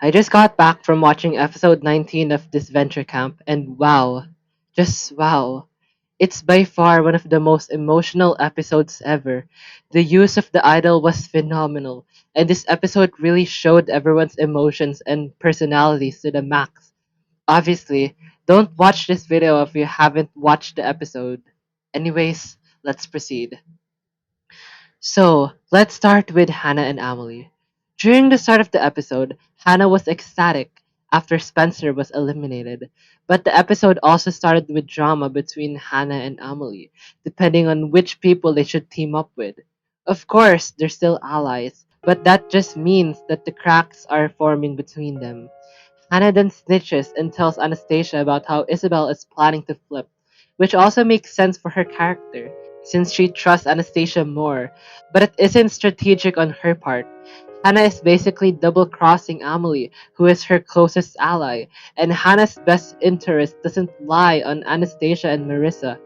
I just got back from watching episode 19 of Disventure Camp, and wow, just wow. It's by far one of the most emotional episodes ever. The use of the idol was phenomenal, and this episode really showed everyone's emotions and personalities to the max. Obviously, don't watch this video if you haven't watched the episode. Anyways, let's proceed. So, let's start with Hannah and Amelie. During the start of the episode, Hannah was ecstatic after Spencer was eliminated, but the episode also started with drama between Hannah and Amelie, depending on which people they should team up with. Of course, they're still allies, but that just means that the cracks are forming between them. Hannah then snitches and tells Anastasia about how Isabel is planning to flip, which also makes sense for her character, since she trusts Anastasia more, but it isn't strategic on her part. Hannah is basically double crossing Amelie, who is her closest ally, and Hannah's best interest doesn't lie on Anastasia and Marissa,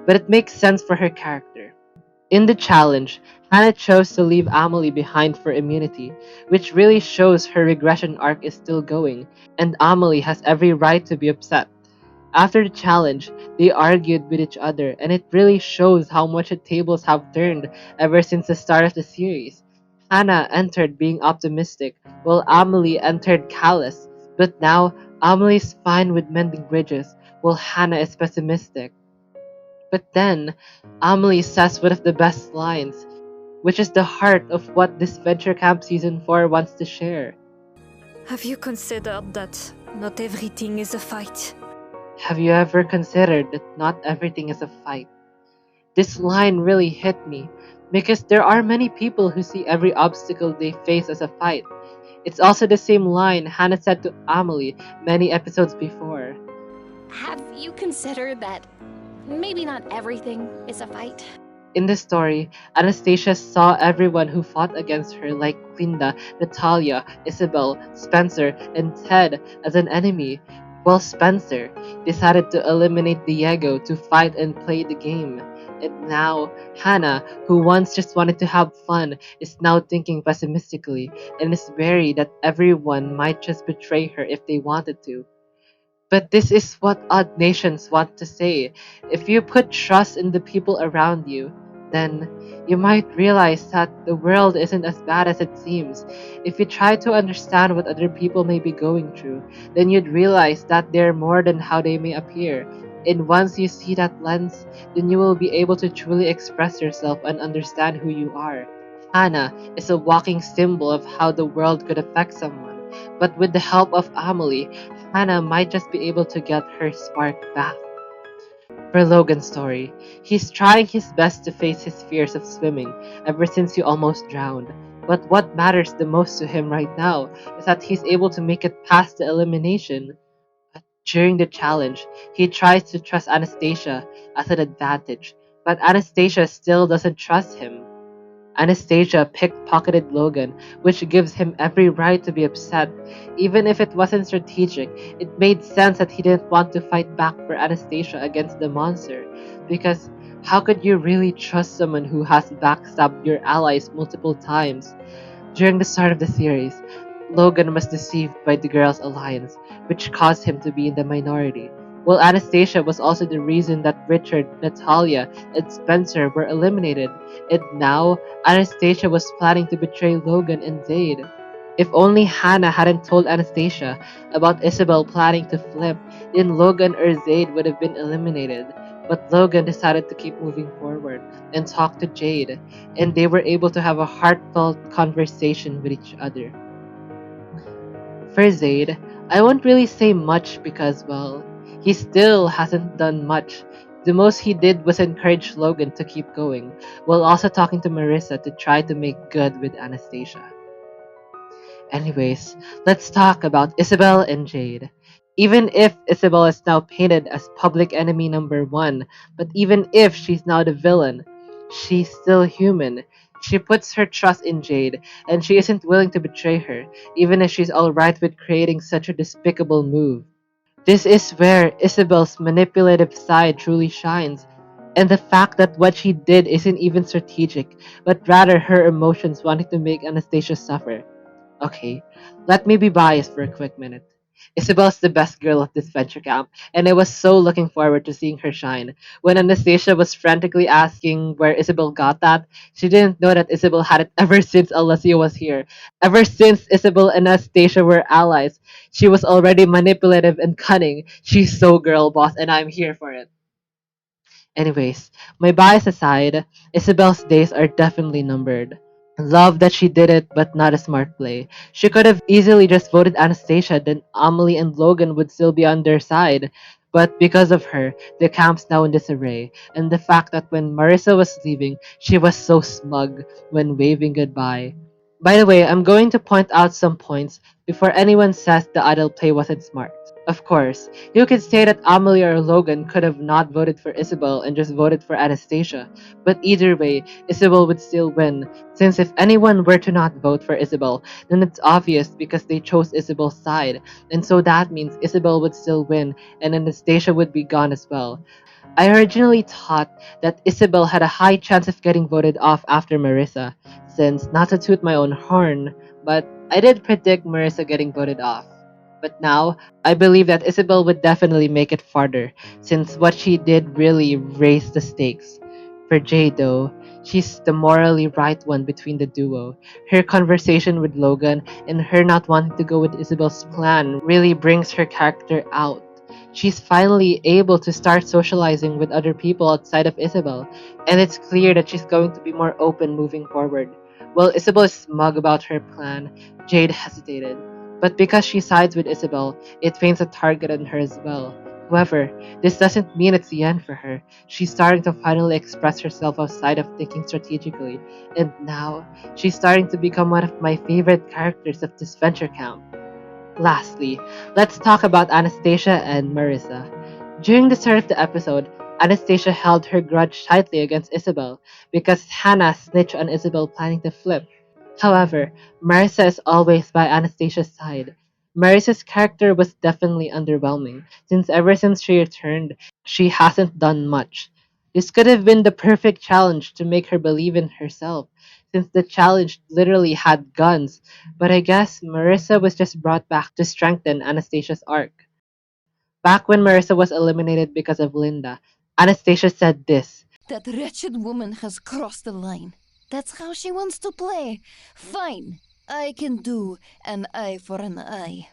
but it makes sense for her character. In the challenge, Hannah chose to leave Amelie behind for immunity, which really shows her regression arc is still going, and Amelie has every right to be upset. After the challenge, they argued with each other, and it really shows how much the tables have turned ever since the start of the series. Hannah entered being optimistic, while Amelie entered callous, but now Amelie is fine with mending bridges, while Hannah is pessimistic. But then, Amelie says one of the best lines, which is the heart of what this Venture Camp Season 4 wants to share. Have you considered that not everything is a fight? Have you ever considered that not everything is a fight? This line really hit me because there are many people who see every obstacle they face as a fight. It's also the same line Hannah said to Amelie many episodes before. Have you considered that maybe not everything is a fight? In the story, Anastasia saw everyone who fought against her, like Linda, Natalia, Isabel, Spencer, and Ted, as an enemy, while Spencer decided to eliminate Diego to fight and play the game. And now, Hannah, who once just wanted to have fun, is now thinking pessimistically and is worried that everyone might just betray her if they wanted to. But this is what odd nations want to say. If you put trust in the people around you, then you might realize that the world isn't as bad as it seems. If you try to understand what other people may be going through, then you'd realize that they're more than how they may appear. And once you see that lens, then you will be able to truly express yourself and understand who you are. Hannah is a walking symbol of how the world could affect someone. But with the help of Amelie, Hannah might just be able to get her spark back. For Logan's story, he's trying his best to face his fears of swimming ever since he almost drowned. But what matters the most to him right now is that he's able to make it past the elimination. During the challenge, he tries to trust Anastasia as an advantage, but Anastasia still doesn't trust him. Anastasia pickpocketed Logan, which gives him every right to be upset. Even if it wasn't strategic, it made sense that he didn't want to fight back for Anastasia against the monster. Because how could you really trust someone who has backstabbed your allies multiple times? During the start of the series, Logan was deceived by the girls' alliance, which caused him to be in the minority. While Anastasia was also the reason that Richard, Natalia, and Spencer were eliminated, and now Anastasia was planning to betray Logan and Zayd. If only Hannah hadn't told Anastasia about Isabel planning to flip, then Logan or Zayd would have been eliminated. But Logan decided to keep moving forward and talk to Jade, and they were able to have a heartfelt conversation with each other. For Zayd, I won't really say much because, well, he still hasn't done much. The most he did was encourage Logan to keep going, while also talking to Marissa to try to make good with Anastasia. Anyways, let's talk about Isabel and Jade. Even if Isabel is now painted as public enemy number one, but even if she's now the villain, she's still human. She puts her trust in Jade, and she isn't willing to betray her, even if she's alright with creating such a despicable move. This is where Isabel's manipulative side truly shines, and the fact that what she did isn't even strategic, but rather her emotions wanting to make Anastasia suffer. Okay, let me be biased for a quick minute. Isabel's the best girl of this venture camp, and I was so looking forward to seeing her shine. When Anastasia was frantically asking where Isabel got that, she didn't know that Isabel had it ever since Alessia was here. Ever since Isabel and Anastasia were allies, she was already manipulative and cunning. She's so girl boss, and I'm here for it. Anyways, my bias aside, Isabel's days are definitely numbered. Love that she did it, but not a smart play. She could have easily just voted Anastasia, then Amelie and Logan would still be on their side. But because of her, the camp's now in disarray, and the fact that when Marissa was leaving, she was so smug when waving goodbye. By the way, I'm going to point out some points before anyone says the idle play wasn't smart. Of course, you could say that Amelie or Logan could have not voted for Isabel and just voted for Anastasia, but either way, Isabel would still win, since if anyone were to not vote for Isabel, then it's obvious because they chose Isabel's side, and so that means Isabel would still win and Anastasia would be gone as well. I originally thought that Isabel had a high chance of getting voted off after Marissa, since not to toot my own horn, but I did predict Marissa getting voted off. But now, I believe that Isabel would definitely make it farther, since what she did really raised the stakes. For Jade, though, she's the morally right one between the duo. Her conversation with Logan and her not wanting to go with Isabel's plan really brings her character out. She's finally able to start socializing with other people outside of Isabel, and it's clear that she's going to be more open moving forward. While Isabel is smug about her plan, Jade hesitated. But because she sides with Isabel, it paints a target on her as well. However, this doesn't mean it's the end for her. She's starting to finally express herself outside of thinking strategically, and now she's starting to become one of my favorite characters of this venture camp. Lastly, let's talk about Anastasia and Marissa. During the start of the episode, Anastasia held her grudge tightly against Isabel because Hannah snitched on Isabel planning to flip. However, Marissa is always by Anastasia's side. Marissa's character was definitely underwhelming, since ever since she returned, she hasn't done much. This could have been the perfect challenge to make her believe in herself, since the challenge literally had guns, but I guess Marissa was just brought back to strengthen Anastasia's arc. Back when Marissa was eliminated because of Linda, Anastasia said this, That wretched woman has crossed the line. That's how she wants to play. Fine. I can do an eye for an eye.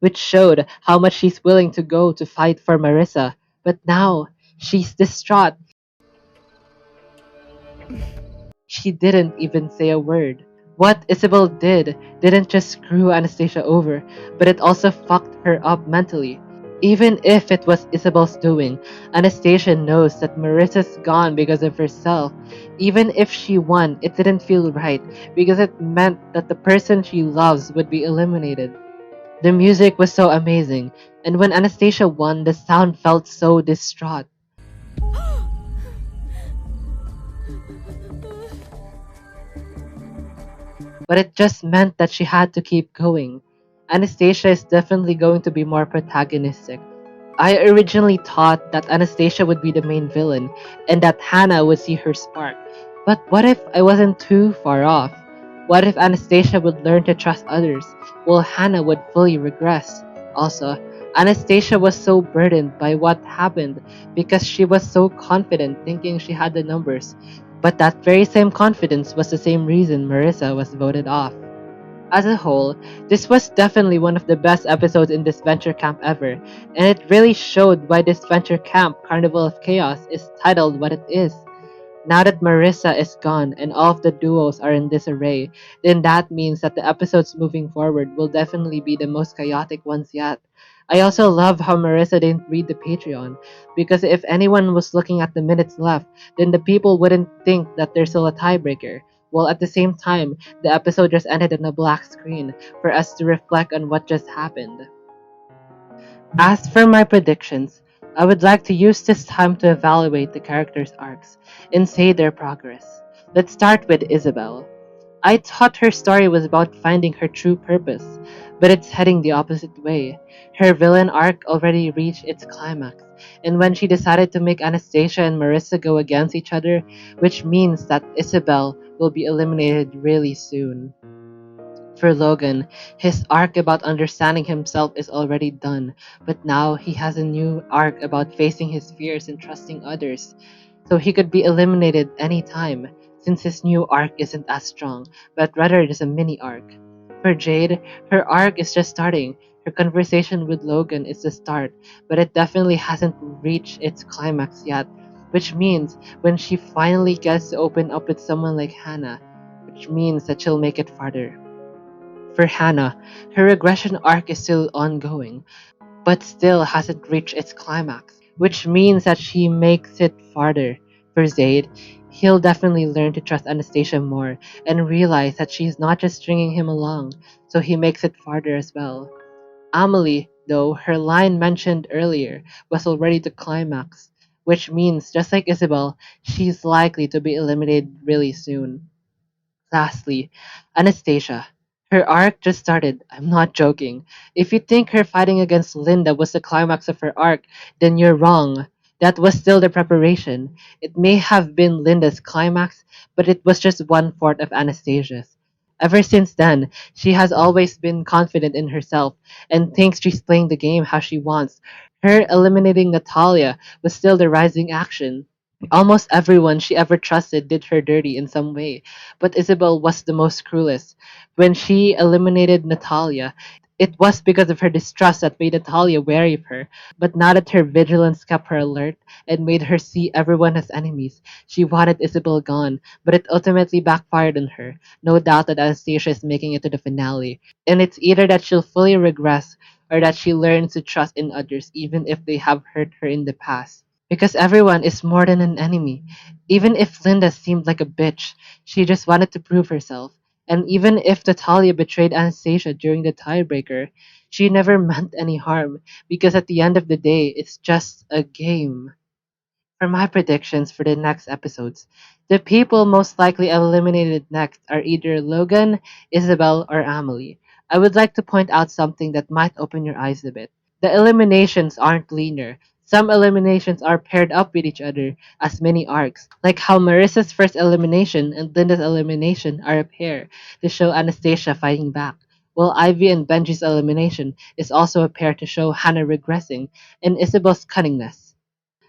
which showed how much she's willing to go to fight for Marissa. But now, she's distraught. She didn't even say a word. What Isabel didn't just screw Anastasia over, but it also fucked her up mentally. Even if it was Isabel's doing, Anastasia knows that Marissa's gone because of herself. Even if she won, it didn't feel right because it meant that the person she loves would be eliminated. The music was so amazing, and when Anastasia won, the sound felt so distraught. But it just meant that she had to keep going. Anastasia is definitely going to be more protagonistic. I originally thought that Anastasia would be the main villain and that Hannah would see her spark. But what if I wasn't too far off? What if Anastasia would learn to trust others while Hannah would fully regress? Also, Anastasia was so burdened by what happened because she was so confident thinking she had the numbers. But that very same confidence was the same reason Marissa was voted off. As a whole, this was definitely one of the best episodes in this Venture Camp ever, and it really showed why this Venture Camp Carnival of Chaos is titled what it is. Now that Marissa is gone and all of the duos are in disarray, then that means that the episodes moving forward will definitely be the most chaotic ones yet. I also love how Marissa didn't read the Patreon, because if anyone was looking at the minutes left, then the people wouldn't think that there's still a tiebreaker. While at the same time, the episode just ended on a black screen for us to reflect on what just happened. As for my predictions, I would like to use this time to evaluate the characters' arcs and say their progress. Let's start with Isabel. I thought her story was about finding her true purpose, but it's heading the opposite way. Her villain arc already reached its climax, and when she decided to make Anastasia and Marissa go against each other, which means that Isabel will be eliminated really soon. For Logan, his arc about understanding himself is already done, but now he has a new arc about facing his fears and trusting others. So he could be eliminated anytime, since his new arc isn't as strong, but rather it is a mini arc. For Jade, her arc is just starting. Her conversation with Logan is the start, but it definitely hasn't reached its climax yet, which means when she finally gets to open up with someone like Hannah, which means that she'll make it farther. For Hannah, her regression arc is still ongoing, but still hasn't reached its climax, which means that she makes it farther. For Zayd, he'll definitely learn to trust Anastasia more and realize that she's not just stringing him along, so he makes it farther as well. Amelie, though, her line mentioned earlier was already the climax, which means, just like Isabel, she's likely to be eliminated really soon. Lastly, Anastasia. Her arc just started. I'm not joking. If you think her fighting against Linda was the climax of her arc, then you're wrong. That was still the preparation. It may have been Linda's climax, but it was just one fourth of Anastasia's. Ever since then, she has always been confident in herself and thinks she's playing the game how she wants. Her eliminating Natalia was still the rising action. Almost everyone she ever trusted did her dirty in some way, but Isabel was the most cruelest. When she eliminated Natalia, it was because of her distrust that made Natalia wary of her, but now that her vigilance kept her alert and made her see everyone as enemies, she wanted Isabel gone, but it ultimately backfired on her. No doubt that Anastasia is making it to the finale, and it's either that she'll fully regress or that she learns to trust in others even if they have hurt her in the past. Because everyone is more than an enemy. Even if Linda seemed like a bitch, she just wanted to prove herself. And even if Natalia betrayed Anastasia during the tiebreaker, she never meant any harm, because at the end of the day, it's just a game. For my predictions for the next episodes, the people most likely eliminated next are either Logan, Isabel, or Amelie. I would like to point out something that might open your eyes a bit. The eliminations aren't linear. Some eliminations are paired up with each other as mini arcs, like how Marissa's first elimination and Linda's elimination are a pair to show Anastasia fighting back, while Ivy and Benji's elimination is also a pair to show Hannah regressing and Isabel's cunningness.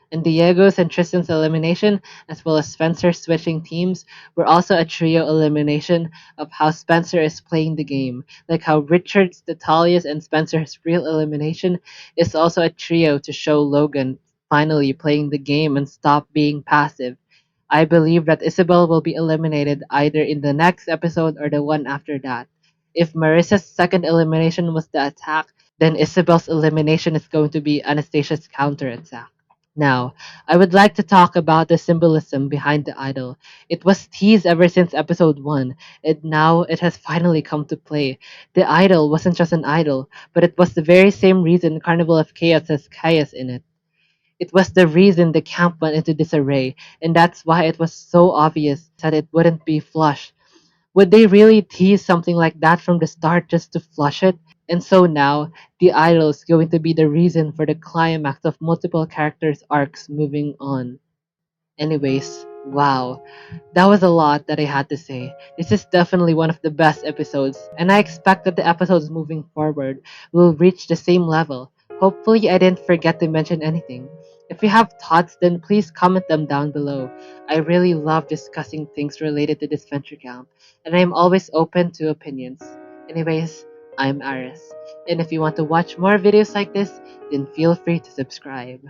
And Diego's and Tristan's elimination, as well as Spencer switching teams, were also a trio elimination of how Spencer is playing the game. Like how Richard's, Natalia's, and Spencer's real elimination is also a trio to show Logan finally playing the game and stop being passive. I believe that Isabel will be eliminated either in the next episode or the one after that. If Marissa's second elimination was the attack, then Isabel's elimination is going to be Anastasia's counterattack. Now, I would like to talk about the symbolism behind the idol. It was teased ever since episode 1, and now it has finally come to play. The idol wasn't just an idol, but it was the very same reason Carnival of Chaos has chaos in it. It was the reason the camp went into disarray, and that's why it was so obvious that it wouldn't be flush. Would they really tease something like that from the start just to flush it? And so now, the idol is going to be the reason for the climax of multiple characters' arcs moving on. Anyways, wow, that was a lot that I had to say. This is definitely one of the best episodes, and I expect that the episodes moving forward will reach the same level. Hopefully, I didn't forget to mention anything. If you have thoughts, then please comment them down below. I really love discussing things related to this venture camp, and I am always open to opinions. Anyways, I'm Aris, and if you want to watch more videos like this, then feel free to subscribe.